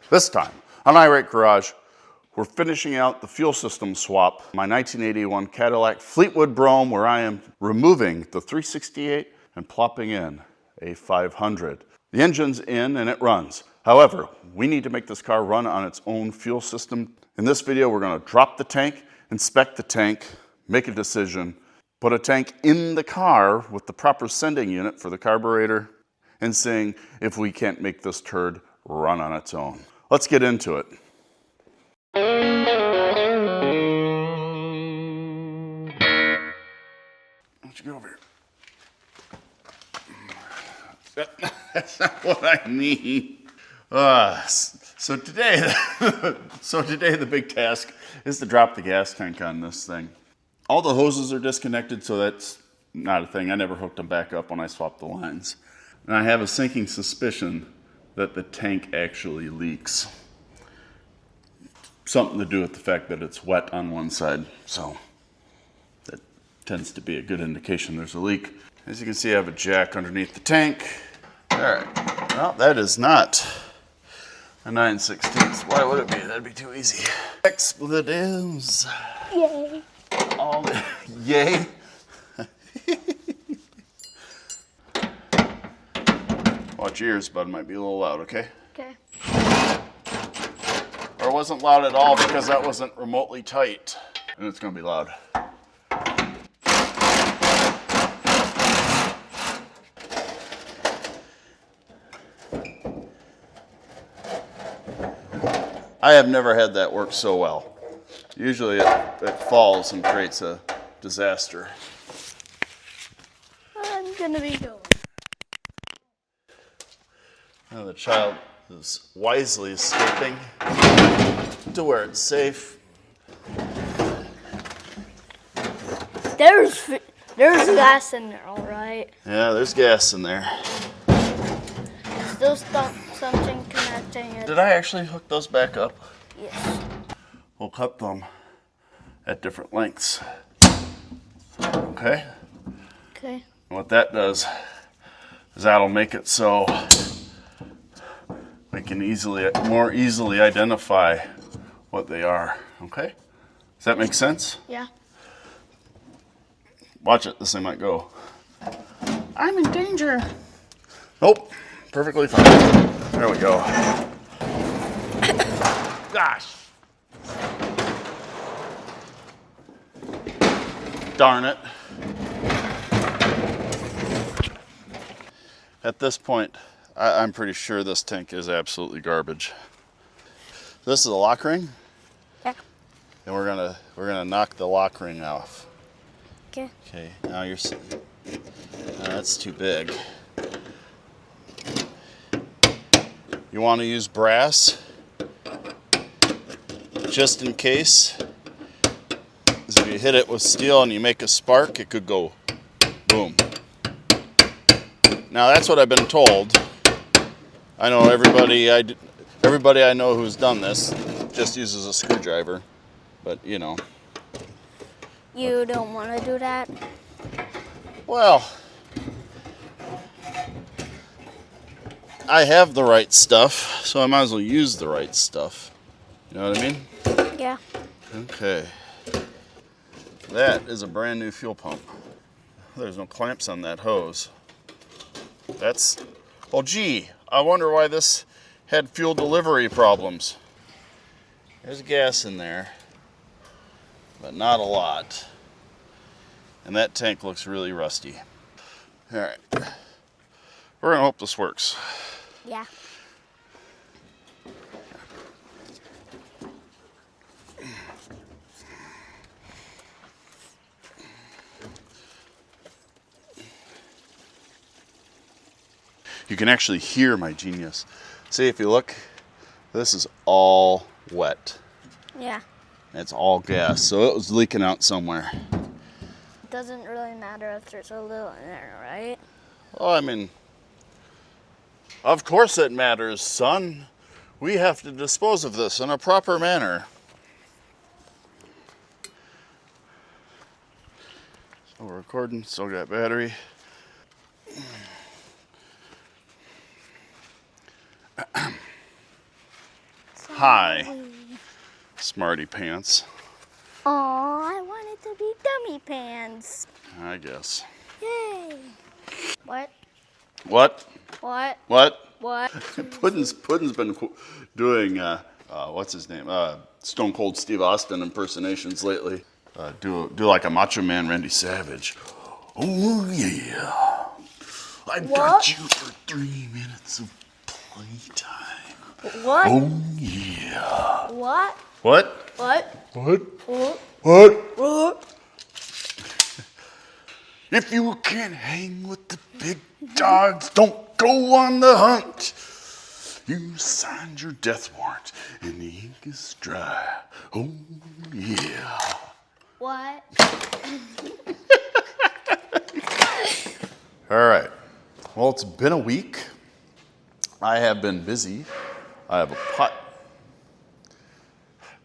This time, on Irate Garage, we're finishing out the fuel system swap, my 1981 Cadillac Fleetwood Brougham, where I am removing the 368 and plopping in a 500. The engine's in and it runs. However, we need to make this car run on its own fuel system. In this video, we're going to drop the tank, inspect the tank, make a decision, put a tank in the car with the proper sending unit for the carburetor, and seeing if we can't make this turd run on its own. Let's get into it. Why don't you go over here? That's not what I mean. So today the big task is to drop the gas tank on this thing. All the hoses are disconnected, so that's not a thing. I never hooked them back up when I swapped the lines. And I have a sinking suspicion that the tank actually leaks. Something to do with the fact that it's wet on one side, so that tends to be a good indication there's a leak. As you can see, I have a jack underneath the tank. All right, well, that is not a 9/16. Why would it be? That'd be too easy. Expletives. Yay. Yay. Watch your ears, bud. Might be a little loud, okay? Okay. Or it wasn't loud at all because that wasn't remotely tight. And it's going to be loud. I have never had that work so well. Usually it falls and creates a disaster. I'm gonna be going. Now the child is wisely escaping to where it's safe. There's gas in there, all right. Yeah, there's gas in there. Still something connecting it. Did I actually hook those back up? Yes. We'll cut them at different lengths. Okay? Okay. What that does is that'll make it so we can more easily identify what they are. Okay? Does that make sense? Yeah. Watch it. This thing might go. I'm in danger. Nope. Perfectly fine. There we go. Gosh. Darn it. At this point, I'm pretty sure this tank is absolutely garbage. This is a lock ring. Yeah. And we're gonna knock the lock ring off. Okay. Okay. Now you're. That's too big. You want to use brass, just in case. Because if you hit it with steel and you make a spark, it could go boom. Now that's what I've been told. I know everybody I know who's done this just uses a screwdriver, but you know. You don't want to do that? Well, I have the right stuff, so I might as well use the right stuff. You know what I mean? Yeah. Okay. That is a brand new fuel pump. There's no clamps on that hose. Well, gee, I wonder why this had fuel delivery problems. There's gas in there, but not a lot. And that tank looks really rusty. All right. We're gonna hope this works. Yeah. You can actually hear my genius. See, if you look, this is all wet. Yeah. It's all gas, so it was leaking out somewhere. It doesn't really matter if there's a little in there, right? Well, I mean, of course it matters, son. We have to dispose of this in a proper manner. So we're recording, still got battery. Hi, smarty pants. Oh, I want it to be dummy pants. I guess. Yay. What? What? What? What? What? Puddin's been doing, what's his name? Stone Cold Steve Austin impersonations lately. Do like a Macho Man Randy Savage. Oh yeah, I've got you for 3 minutes of playtime. What? Oh yeah. What? What? What? What? What? What? What? If you can't hang with the big dogs, don't go on the hunt. You signed your death warrant and the ink is dry. Oh yeah. What? All right. Well, it's been a week. I have been busy. I have a putt.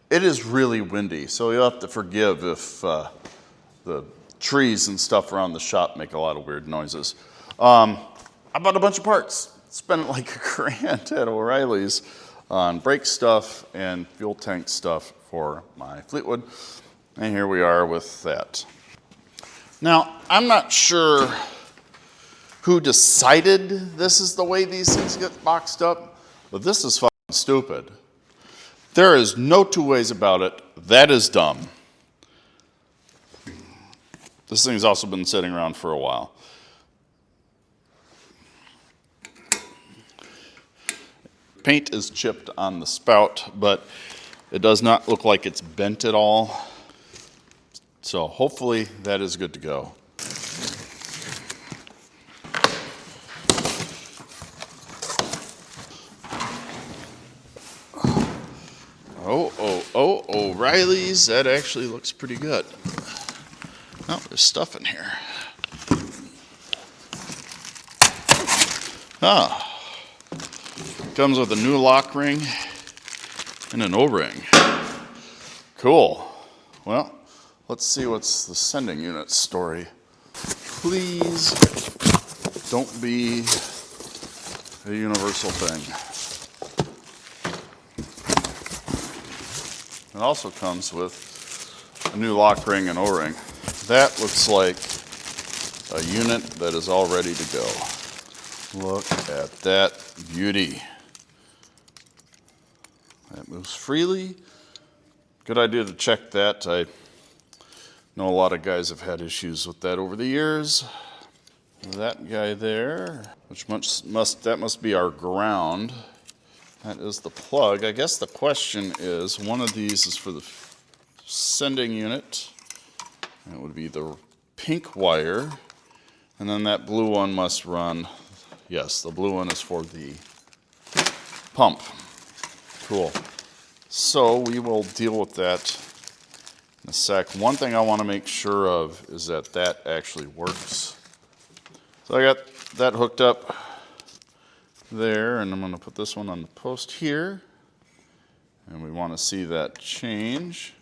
It is really windy, so you'll have to forgive if the trees and stuff around the shop make a lot of weird noises. I bought a bunch of parts. Spent like $1,000 at O'Reilly's on brake stuff and fuel tank stuff for my Fleetwood. And here we are with that. Now, I'm not sure who decided this is the way these things get boxed up, but this is fucking stupid. There is no two ways about it. That is dumb. This thing's also been sitting around for a while. Paint is chipped on the spout, but it does not look like it's bent at all. So hopefully that is good to go. Oh, O'Reilly's, that actually looks pretty good. Oh, there's stuff in here. Comes with a new lock ring and an O-ring. Cool. Well, let's see what's the sending unit story. Please don't be a universal thing. It also comes with a new lock ring and O-ring. That looks like a unit that is all ready to go. Look at that beauty. That moves freely. Good idea to check that. I know a lot of guys have had issues with that over the years. That guy there, which that must be our ground. That is the plug. I guess the question is, one of these is for the sending unit. That would be the pink wire. And then that blue one must run. Yes, the blue one is for the pump. Cool. So we will deal with that in a sec. One thing I want to make sure of is that that actually works. So I got that hooked up there, and I'm going to put this one on the post here. And we want to see that change.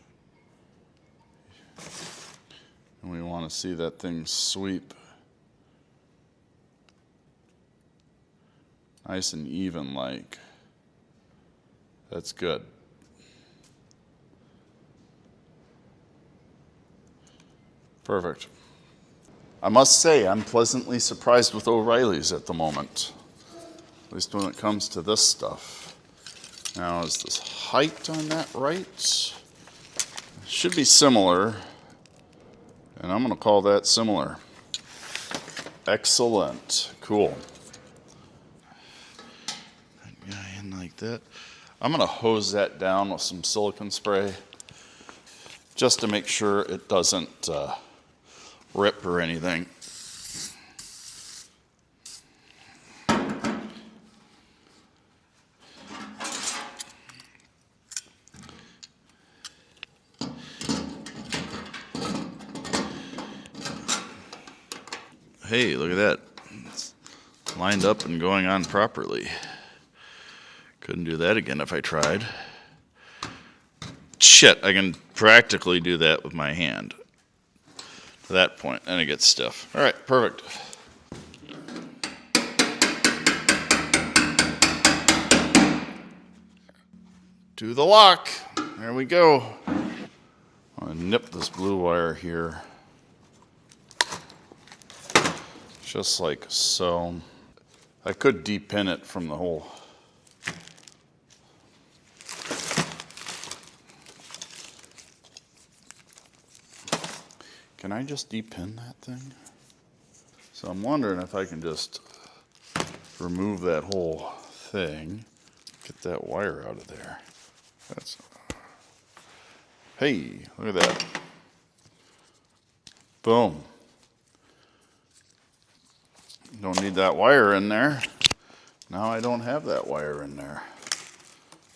And we want to see that thing sweep nice and even like. That's good. Perfect. I must say, I'm pleasantly surprised with O'Reilly's at the moment. At least when it comes to this stuff. Now, is this height on that right? It should be similar. And I'm going to call that similar. Excellent. Cool. That guy in like that. I'm going to hose that down with some silicone spray just to make sure it doesn't rip or anything. Hey, look at that. It's lined up and going on properly. Couldn't do that again if I tried. Shit, I can practically do that with my hand. To that point, and it gets stiff. All right, perfect. do the lock. There we go. I'm gonna nip this blue wire here. Just like so. I could depin it from the hole. Can I just depin that thing? So I'm wondering if I can just remove that whole thing, get that wire out of there. That's, hey, look at that. Boom. Don't need that wire in there. Now I don't have that wire in there.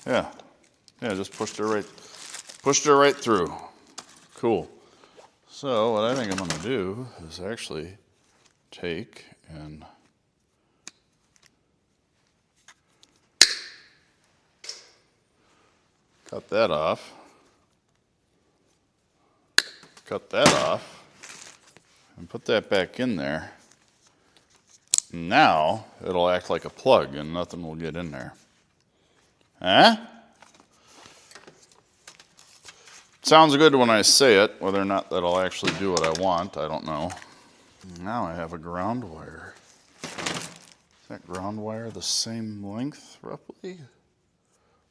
Yeah, just pushed it right through. Cool. So what I think I'm gonna do is actually take and cut that off, and put that back in there. Now it'll act like a plug and nothing will get in there. Huh? Sounds good when I say it. Whether or not that'll actually do what I want, I don't know. Now I have a ground wire. Is that ground wire the same length, roughly?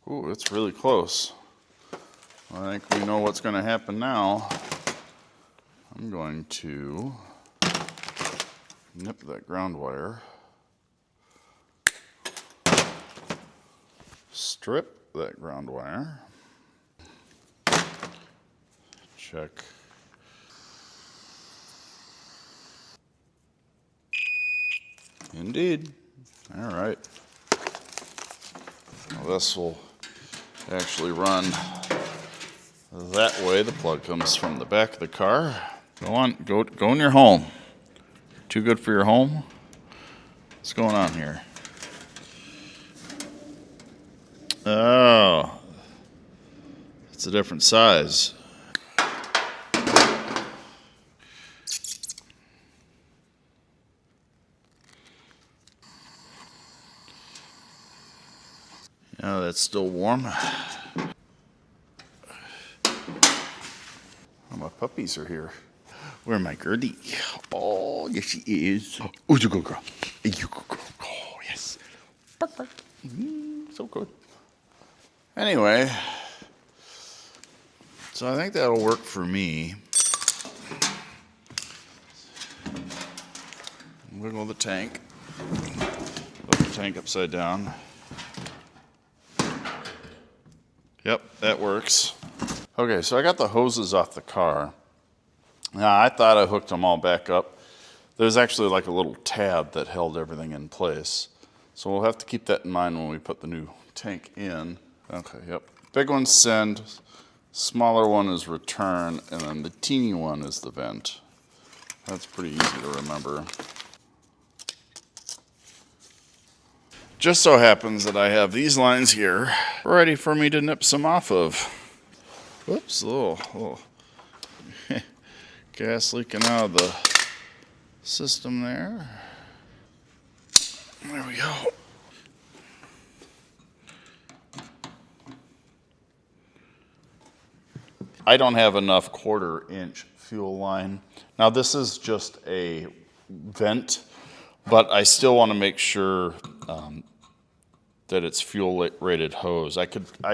Ooh, it's really close. I think we know what's going to happen now. I'm going to nip that ground wire, strip that ground wire, check. Indeed. All right. Well, this will actually run that way. The plug comes from the back of the car. Go on, go in your home. Too good for your home? What's going on here? Oh, it's a different size. Yeah, that's still warm. Oh, my puppies are here. Where my Gertie? Oh, yes she is. Oh, you go girl. You go girl. Oh, yes. Bark, bark. So good. Anyway, so I think that'll work for me. Wiggle the tank. Put the tank upside down. Yep, that works. Okay, so I got the hoses off the car. Now, I thought I hooked them all back up. There's actually like a little tab that held everything in place. So we'll have to keep that in mind when we put the new tank in. Okay, yep. Big one's send, smaller one is return, and then the teeny one is the vent. That's pretty easy to remember. Just so happens that I have these lines here ready for me to nip some off of. Whoops, a little gas leaking out of the system there. There we go. I don't have enough 1/4-inch fuel line. Now this is just a vent, but I still want to make sure that it's fuel rated hose. I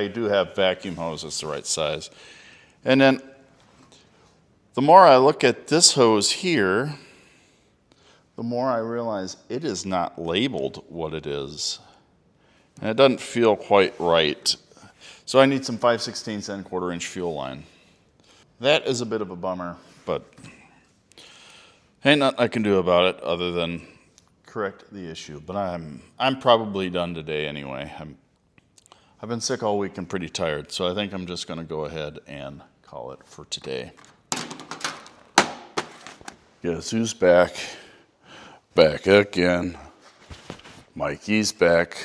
do have vacuum hose that's the right size. And then the more I look at this hose here, the more I realize it is not labeled what it is. And it doesn't feel quite right. So I need some 5/16 and 1/4-inch fuel line. That is a bit of a bummer, but ain't nothing I can do about it other than correct the issue. But I'm probably done today anyway. I've been sick all week and pretty tired, so I think I'm just going to go ahead and call it for today. Guess who's back? Back again. Mikey's back.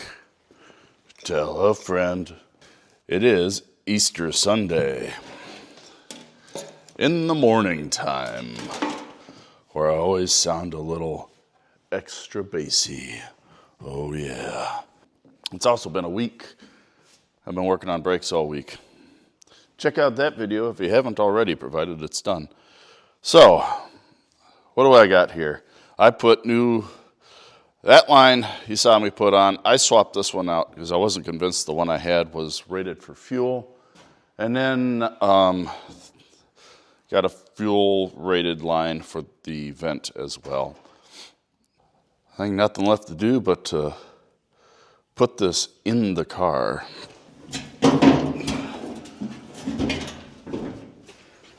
Tell a friend. It is Easter Sunday. In the morning time, where I always sound a little extra bassy. Oh yeah. It's also been a week. I've been working on brakes all week. Check out that video if you haven't already, provided it's done. So, what do I got here? I put that line you saw me put on, I swapped this one out because I wasn't convinced the one I had was rated for fuel. And then got a fuel rated line for the vent as well. I think nothing left to do but to put this in the car.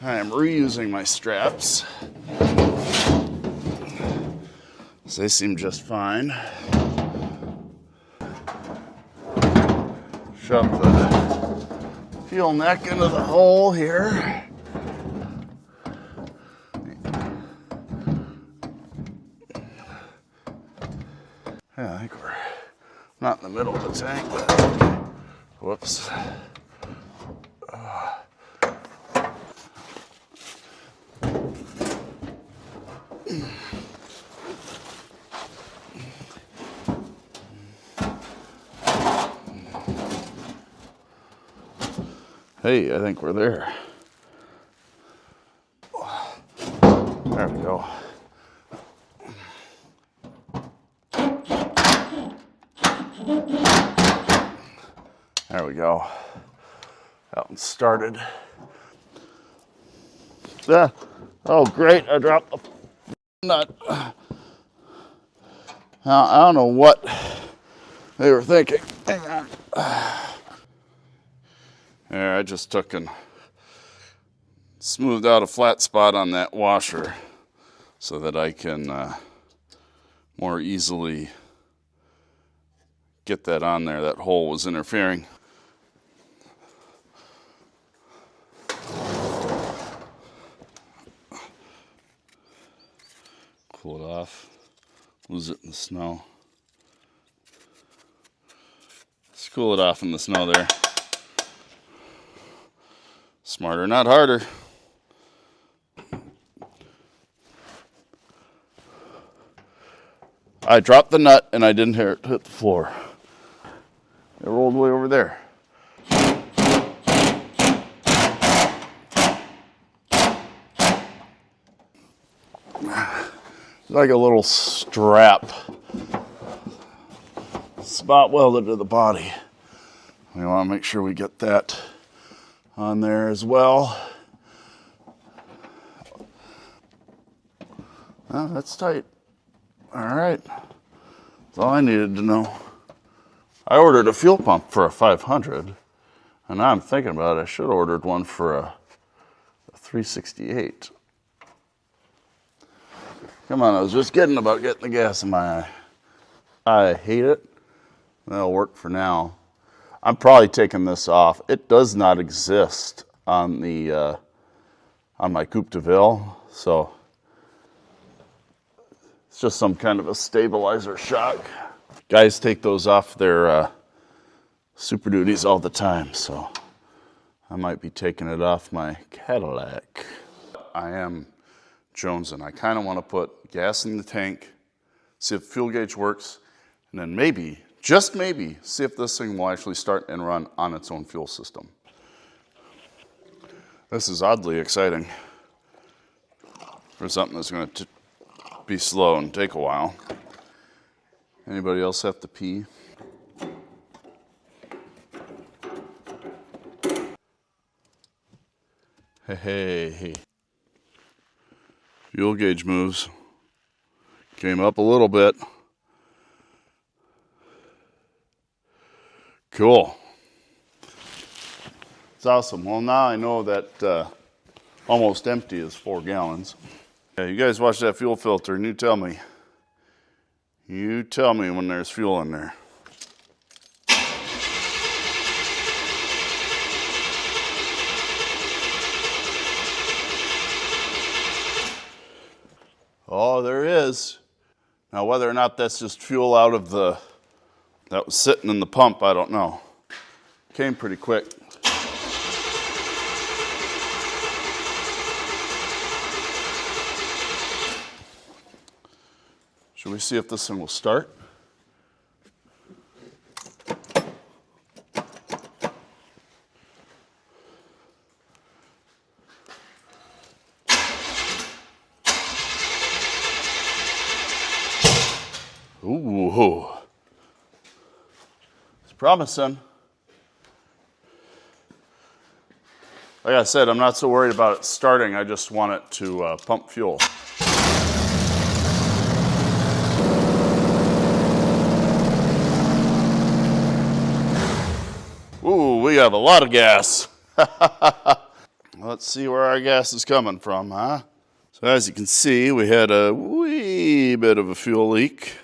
I am reusing my straps. They seem just fine. Shove the fuel neck into the hole here. Yeah, I think we're not in the middle of the tank, but whoops. Hey, I think we're there. There we go. There we go. That one started. Oh, great, I dropped the nut. Now, I don't know what they were thinking. Hang on. There, I just took and smoothed out a flat spot on that washer so that I can more easily get that on there. That hole was interfering. Cool it off, lose it in the snow. Let's cool it off in the snow there. Smarter, not harder. I dropped the nut and I didn't hear it hit the floor. It rolled way over there. Like a little strap spot welded to the body. We want to make sure we get that on there as well. Oh, that's tight. All right. That's all I needed to know. I ordered a fuel pump for a 500, and now I'm thinking about it. I should have ordered one for a 368. Come on, I was just kidding about getting the gas in my eye. I hate it. That'll work for now. I'm probably taking this off. It does not exist on the on my Coupe de Ville, so it's just some kind of a stabilizer shock. Guys take those off their Super Duties all the time, so I might be taking it off my Cadillac. I am jonesing. I kind of want to put gas in the tank, see if the fuel gauge works, and then maybe, just maybe, see if this thing will actually start and run on its own fuel system. This is oddly exciting for something that's going to be slow and take a while. Anybody else have to pee? Hey. Fuel gauge moves. Came up a little bit. Cool. It's awesome. Well, now I know that almost empty is 4 gallons. Yeah, you guys watch that fuel filter and you tell me. You tell me when there's fuel in there. Oh, there is. Now, whether or not that's just fuel out of that was sitting in the pump, I don't know. Came pretty quick. Should we see if this thing will start? Ooh, it's promising. Like I said, I'm not so worried about it starting. I just want it to pump fuel. Ooh, we have a lot of gas. Let's see where our gas is coming from, huh? So as you can see, we had a wee bit of a fuel leak.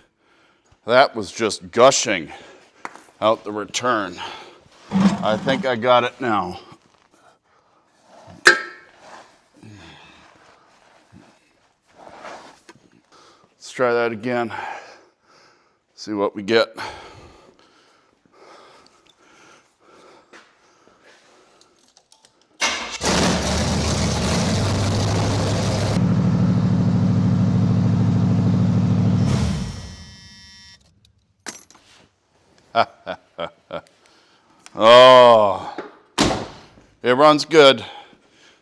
That was just gushing out the return. I think I got it now. Let's try that again. See what we get. Oh, it runs good,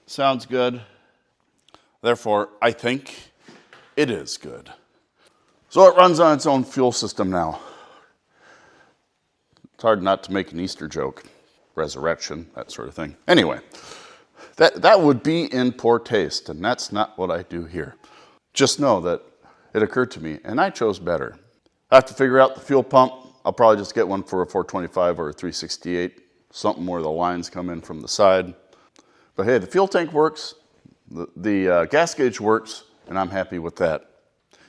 sounds good. Therefore, I think it is good. So it runs on its own fuel system now. It's hard not to make an Easter joke, resurrection, that sort of thing. Anyway, that would be in poor taste, and that's not what I do here. Just know that it occurred to me, and I chose better. I have to figure out the fuel pump. I'll probably just get one for a 425 or a 368, something where the lines come in from the side. But hey, the fuel tank works, the gas gauge works, and I'm happy with that.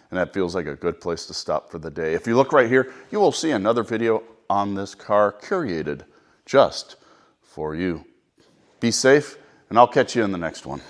And that feels like a good place to stop for the day. If you look right here, you will see another video on this car curated just for you. Be safe, and I'll catch you in the next one.